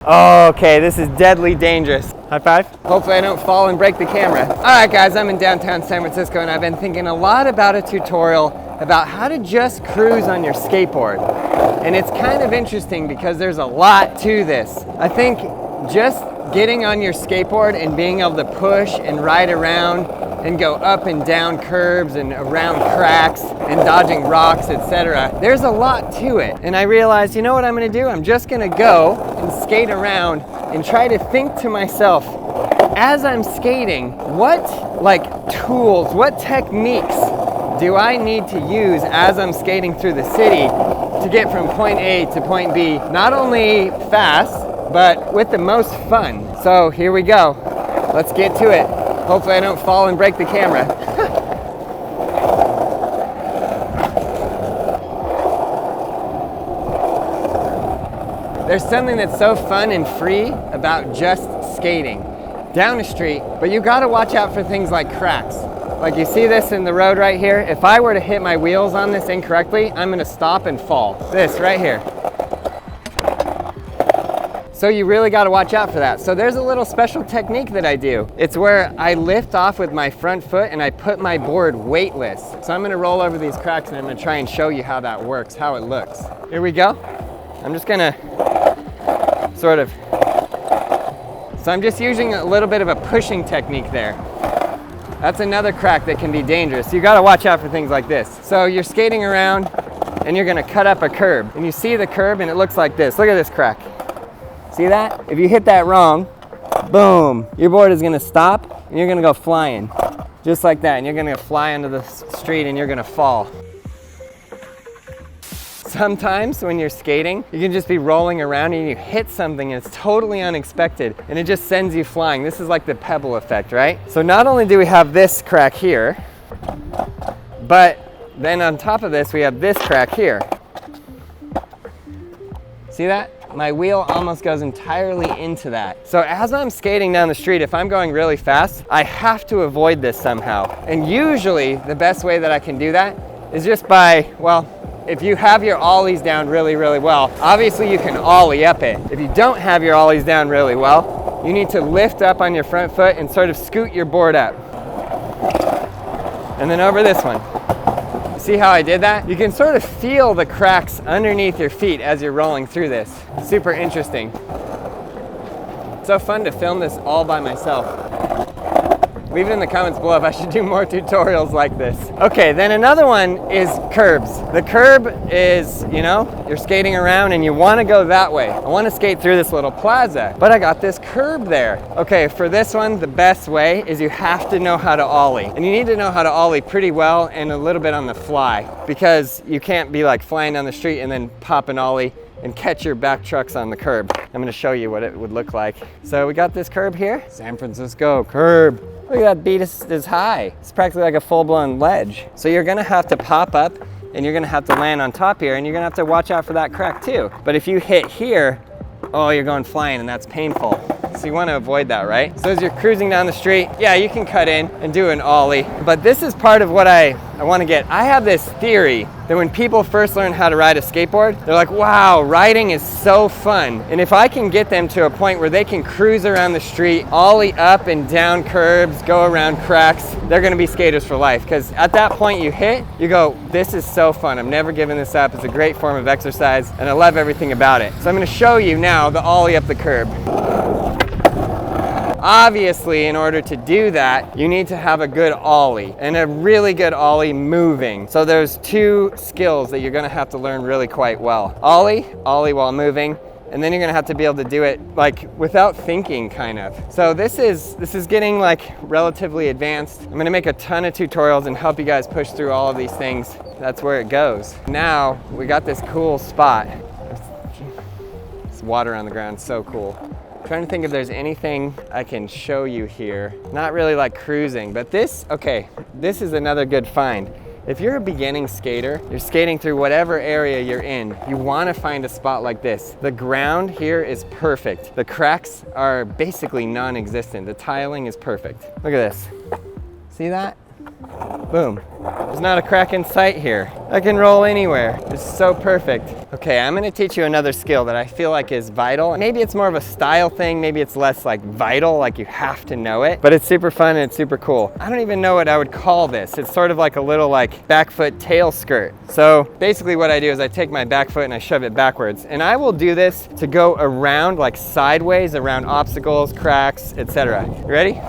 Okay, this is deadly dangerous. High five. Hopefully I don't fall and break the camera. All right guys, I'm in downtown San Francisco and I've been thinking a lot about a tutorial about how to just cruise on your skateboard. And it's kind of interesting because there's a lot to this. I think just getting on your skateboard and being able to push and ride around and go up and down curbs and around cracks and dodging rocks, etc. There's a lot to it. And I realized, you know what I'm gonna do? I'm just gonna go and skate around and try to think to myself, as I'm skating, what tools, what techniques do I need to use as I'm skating through the city to get from point A to point B, not only fast, but with the most fun. So here we go. Let's get to it. Hopefully I don't fall and break the camera. There's something that's so fun and free about just skating down the street, but you gotta watch out for things like cracks. Like you see this in the road right here. If I were to hit my wheels on this incorrectly, I'm gonna stop and fall. This right here. So you really got to watch out for that. So there's a little special technique that I do. It's where I lift off with my front foot and I put my board weightless. So I'm going to roll over these cracks and I'm going to try and show you how that works, how it looks. Here we go. I'm just going to so I'm just using a little bit of a pushing technique there. That's another crack that can be dangerous. You got to watch out for things like this. So you're skating around and you're going to cut up a curb and you see the curb and it looks like this. Look at this crack. See that? If you hit that wrong, boom, your board is gonna stop and you're gonna go flying. Just like that, and you're gonna fly onto the street and you're gonna fall. Sometimes when you're skating, you can just be rolling around and you hit something and it's totally unexpected and it just sends you flying. This is like the pebble effect, right? So not only do we have this crack here, but then on top of this, we have this crack here. See that? My wheel almost goes entirely into that. So as I'm skating down the street, if I'm going really fast, I have to avoid this somehow. And usually the best way that I can do that is just by, well, if you have your ollies down really, really well, obviously you can ollie up it. If you don't have your ollies down really well, you need to lift up on your front foot and sort of scoot your board up. And then over this one. See how I did that? You can sort of feel the cracks underneath your feet as you're rolling through this. Super interesting. So fun to film this all by myself. Leave it in the comments below if I should do more tutorials like this. Okay, then another one is curbs. The curb is, you know, you're skating around and you want to go that way. I want to skate through this little plaza, but I got this curb there. Okay, for this one, the best way is you have to know how to ollie. And you need to know how to ollie pretty well and a little bit on the fly, because you can't be like flying down the street and then pop an ollie and catch your back trucks on the curb. I'm gonna show you what it would look like. So we got this curb here, San Francisco curb. Look at that beat is high. It's practically like a full-blown ledge. So you're gonna have to pop up and you're gonna have to land on top here and you're gonna have to watch out for that crack too. But if you hit here, oh, you're going flying and that's painful. So you wanna avoid that, right? So as you're cruising down the street, yeah, you can cut in and do an ollie, but this is part of what I wanna get. I have this theory that when people first learn how to ride a skateboard, they're like, wow, riding is so fun. And if I can get them to a point where they can cruise around the street, ollie up and down curbs, go around cracks, they're gonna be skaters for life. Because at that point you hit, you go, this is so fun. I'm never giving this up. It's a great form of exercise and I love everything about it. So I'm gonna show you now the ollie up the curb. Obviously, in order to do that, you need to have a good ollie and a really good ollie moving. So there's two skills that you're gonna have to learn really quite well. Ollie while moving, and then you're gonna have to be able to do it like without thinking, kind of. So this is getting like relatively advanced. I'm gonna make a ton of tutorials and help you guys push through all of these things. That's where it goes. Now, we got this cool spot. It's water on the ground, so cool. Trying to think if there's anything I can show you here. Not really like cruising, but this is another good find. If you're a beginning skater, you're skating through whatever area you're in, you want to find a spot like this. The ground here is perfect. The cracks are basically non-existent. The tiling is perfect. Look at this. See that? Boom. There's not a crack in sight here. I can roll anywhere. It's so perfect. Okay, I'm gonna teach you another skill that I feel like is vital. Maybe it's more of a style thing, maybe it's less like vital, like you have to know it, but it's super fun and it's super cool. I don't even know what I would call this. It's sort of like a little like back foot tail skirt. So basically what I do is I take my back foot and I shove it backwards. And I will do this to go around, like sideways, around obstacles, cracks, etc. You ready?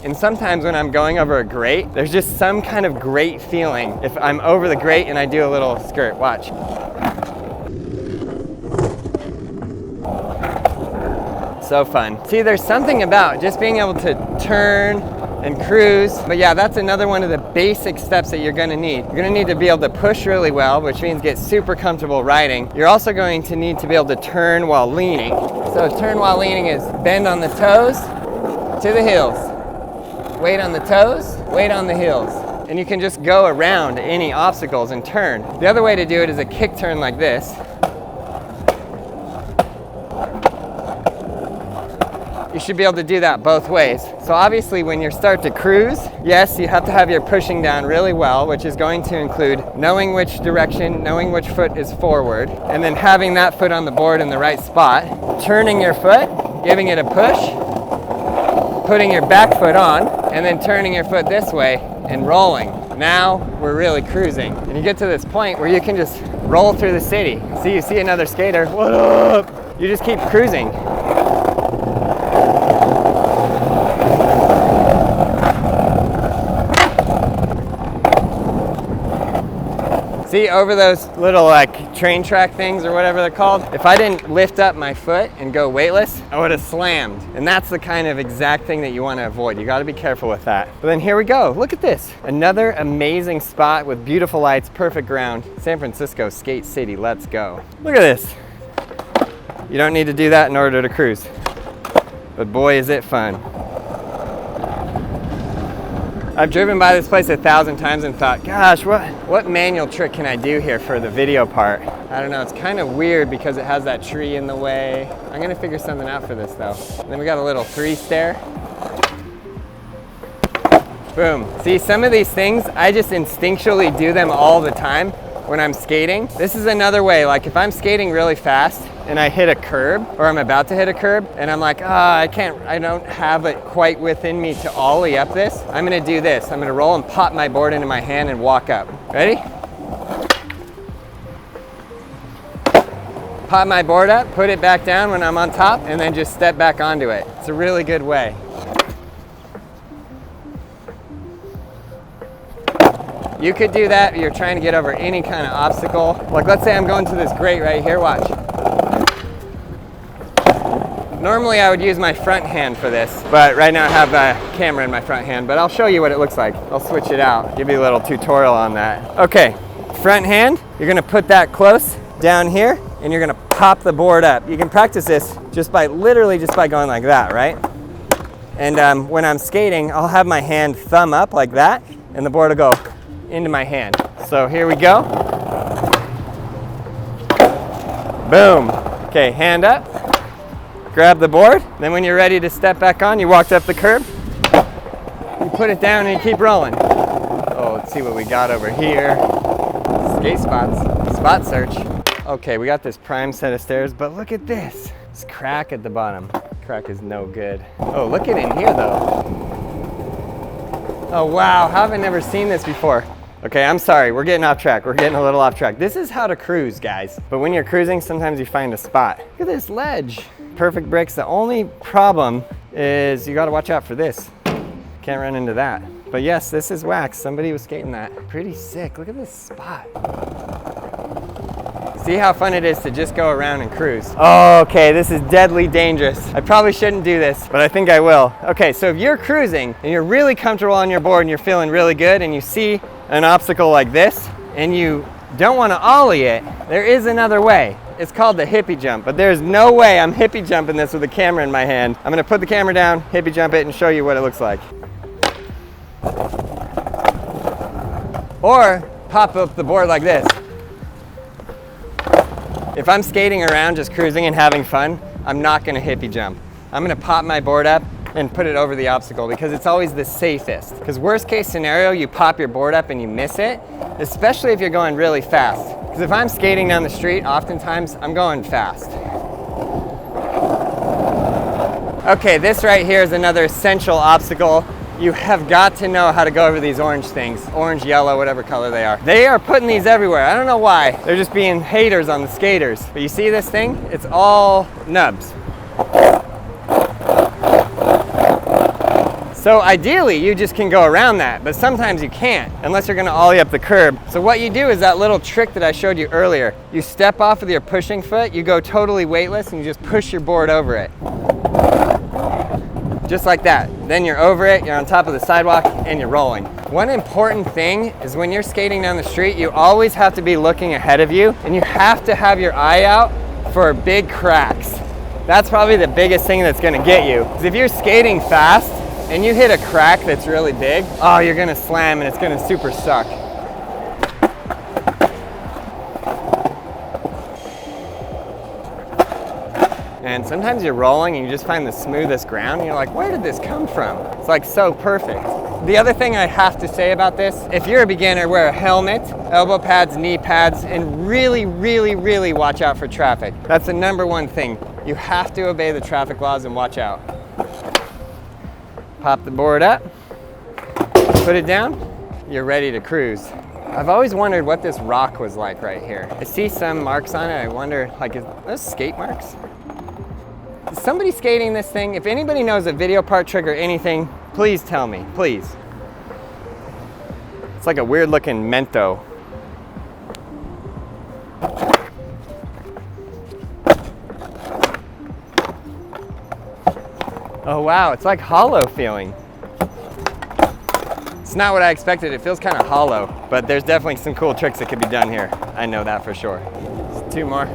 And sometimes when I'm going over a grate, there's just some kind of great feeling if I'm over the grate and I do a little skirt. Watch. So fun. See, there's something about just being able to turn and cruise. But yeah, that's another one of the basic steps that you're gonna need. You're gonna need to be able to push really well, which means get super comfortable riding. You're also going to need to be able to turn while leaning. So turn while leaning is bend on the toes to the heels. Weight on the toes, weight on the heels. And you can just go around any obstacles and turn. The other way to do it is a kick turn like this. You should be able to do that both ways. So obviously when you start to cruise, yes, you have to have your pushing down really well, which is going to include knowing which direction, knowing which foot is forward, and then having that foot on the board in the right spot, turning your foot, giving it a push, putting your back foot on, and then turning your foot this way and rolling. Now we're really cruising. And you get to this point where you can just roll through the city. See, you see another skater, what up? You just keep cruising. See, over those little like train track things or whatever they're called, if I didn't lift up my foot and go weightless, I would have slammed. And that's the kind of exact thing that you want to avoid. You got to be careful with that. But then here we go. Look at this. Another amazing spot with beautiful lights, perfect ground. San Francisco, Skate City, let's go. Look at this. You don't need to do that in order to cruise. But boy, is it fun. I've driven by this place 1,000 times and thought, gosh, what manual trick can I do here for the video part? I don't know, it's kind of weird because it has that tree in the way. I'm gonna figure something out for this though. And then we got a little 3-stair. Boom. See, some of these things, I just instinctually do them all the time when I'm skating. This is another way, like if I'm skating really fast and I hit a curb, or I'm about to hit a curb, and I'm like, I don't have it quite within me to ollie up this, I'm gonna do this. I'm gonna roll and pop my board into my hand and walk up. Ready? Pop my board up, put it back down when I'm on top, and then just step back onto it. It's a really good way. You could do that if you're trying to get over any kind of obstacle. Like let's say I'm going to this grate right here, watch. Normally I would use my front hand for this, but right now I have a camera in my front hand, but I'll show you what it looks like. I'll switch it out, give you a little tutorial on that. Okay, front hand, you're gonna put that close down here, and you're gonna pop the board up. You can practice this literally just by going like that, right? And when I'm skating, I'll have my hand thumb up like that, and the board will go into my hand. So here we go. Boom. Okay, hand up. Grab the board. Then when you're ready to step back on, you walked up the curb. You put it down and you keep rolling. Oh, let's see what we got over here. Skate spots. Spot search. Okay, we got this prime set of stairs, but look at this. This crack at the bottom. Crack is no good. Oh, look at in here though. Oh wow, how have I never seen this before? Okay, I'm sorry, we're getting off track. We're getting a little off track. This is how to cruise, guys. But when you're cruising, sometimes you find a spot. Look at this ledge. Perfect bricks. The only problem is you gotta watch out for this. Can't run into that. But yes, this is wax. Somebody was skating that. Pretty sick. Look at this spot. See how fun it is to just go around and cruise. Oh, okay, this is deadly dangerous. I probably shouldn't do this, but I think I will. Okay, so if you're cruising and you're really comfortable on your board and you're feeling really good and you see an obstacle like this and you don't want to ollie it, there is another way. It's called the hippie jump, but there's no way I'm hippie jumping this with a camera in my hand. I'm gonna put the camera down, hippie jump it, and show you what it looks like. Or pop up the board like this. If I'm skating around just cruising and having fun, I'm not gonna hippie jump. I'm gonna pop my board up, I'm and put it over the obstacle because it's always the safest. Because worst case scenario, you pop your board up and you miss it, especially if you're going really fast. Because if I'm skating down the street, oftentimes I'm going fast. Okay, this right here is another essential obstacle. You have got to know how to go over these orange things. Orange, yellow, whatever color they are. They are putting these everywhere. I don't know why. They're just being haters on the skaters. But you see this thing? It's all nubs. So ideally, you just can go around that, but sometimes you can't, unless you're gonna ollie up the curb. So what you do is that little trick that I showed you earlier. You step off with your pushing foot, you go totally weightless, and you just push your board over it. Just like that. Then you're over it, you're on top of the sidewalk, and you're rolling. One important thing is when you're skating down the street, you always have to be looking ahead of you, and you have to have your eye out for big cracks. That's probably the biggest thing that's gonna get you. Because if you're skating fast, and you hit a crack that's really big, oh, you're gonna slam and it's gonna super suck. And sometimes you're rolling and you just find the smoothest ground and you're like, where did this come from? It's like so perfect. The other thing I have to say about this, if you're a beginner, wear a helmet, elbow pads, knee pads, and really, really, really watch out for traffic. That's the #1 thing. You have to obey the traffic laws and watch out. Pop the board up, put it down, you're ready to cruise. I've always wondered what this rock was like right here. I see some marks on it. I wonder, like, is those skate marks? Is somebody skating this thing? If anybody knows a video part trick or anything, please tell me, please. It's like a weird looking Mento. Oh wow, it's like hollow feeling. It's not what I expected. It feels kind of hollow, but there's definitely some cool tricks that could be done here. I know that for sure. Just 2 more.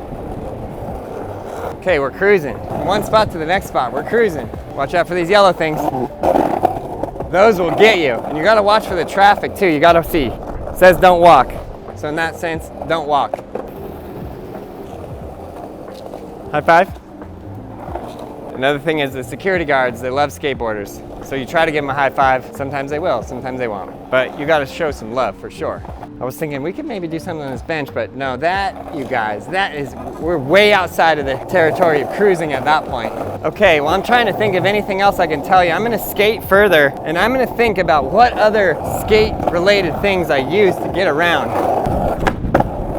Okay, we're cruising. From one spot to the next spot, we're cruising. Watch out for these yellow things. Those will get you. And you gotta watch for the traffic too. You gotta see. It says don't walk. So in that sense, don't walk. High five. Another thing is the security guards, they love skateboarders. So you try to give them a high five. Sometimes they will, sometimes they won't. But you gotta show some love for sure. I was thinking we could maybe do something on this bench, but no, that, you guys, we're way outside of the territory of cruising at that point. Okay, well I'm trying to think of anything else I can tell you. I'm gonna skate further and I'm gonna think about what other skate related things I use to get around.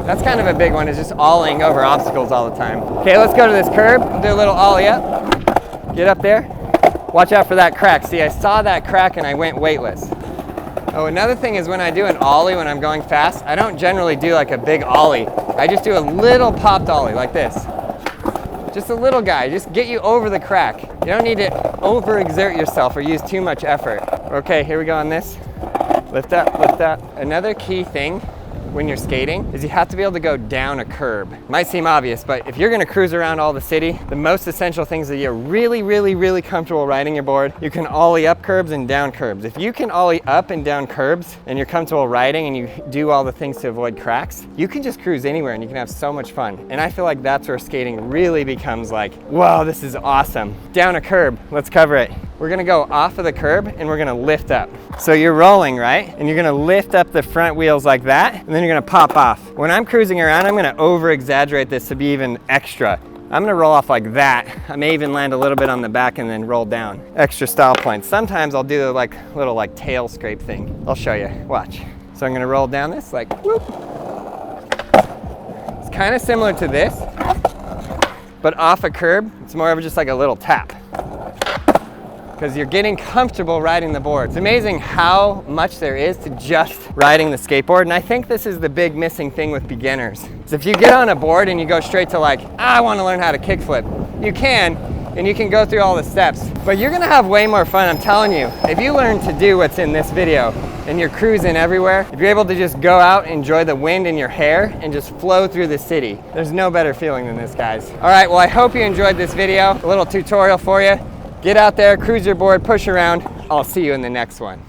That's kind of a big one, is just ollieing over obstacles all the time. Okay, let's go to this curb, do a little ollie up. Get up there, watch out for that crack. See, I saw that crack and I went weightless. Oh, another thing is when I do an ollie when I'm going fast, I don't generally do like a big ollie. I just do a little popped ollie like this. Just a little guy, just get you over the crack. You don't need to overexert yourself or use too much effort. Okay, here we go on this. Lift up, lift up. Another key thing when you're skating is you have to be able to go down a curb. Might seem obvious, but if you're gonna cruise around all the city, the most essential things that you're really, really, really comfortable riding your board, you can ollie up curbs and down curbs. If you can ollie up and down curbs and you're comfortable riding and you do all the things to avoid cracks, you can just cruise anywhere and you can have so much fun. And I feel like that's where skating really becomes like, whoa, this is awesome. Down a curb, let's cover it. We're gonna go off of the curb and we're gonna lift up. So you're rolling, right? And you're gonna lift up the front wheels like that, and then you're gonna pop off. When I'm cruising around, I'm gonna over exaggerate this to be even extra. I'm gonna roll off like that. I may even land a little bit on the back and then roll down. Extra style points. Sometimes I'll do like little like tail scrape thing. I'll show you, watch. So I'm gonna roll down this like whoop. It's kind of similar to this, but off a curb, it's more of just like a little tap. Because you're getting comfortable riding the board. It's amazing how much there is to just riding the skateboard, and I think this is the big missing thing with beginners. So if you get on a board and you go straight to like, I want to learn how to kickflip, you can, and you can go through all the steps, but you're gonna have way more fun, I'm telling you. If you learn to do what's in this video, and you're cruising everywhere, if you're able to just go out, enjoy the wind in your hair, and just flow through the city, there's no better feeling than this, guys. All right, well, I hope you enjoyed this video, a little tutorial for you. Get out there, cruise your board, push around. I'll see you in the next one.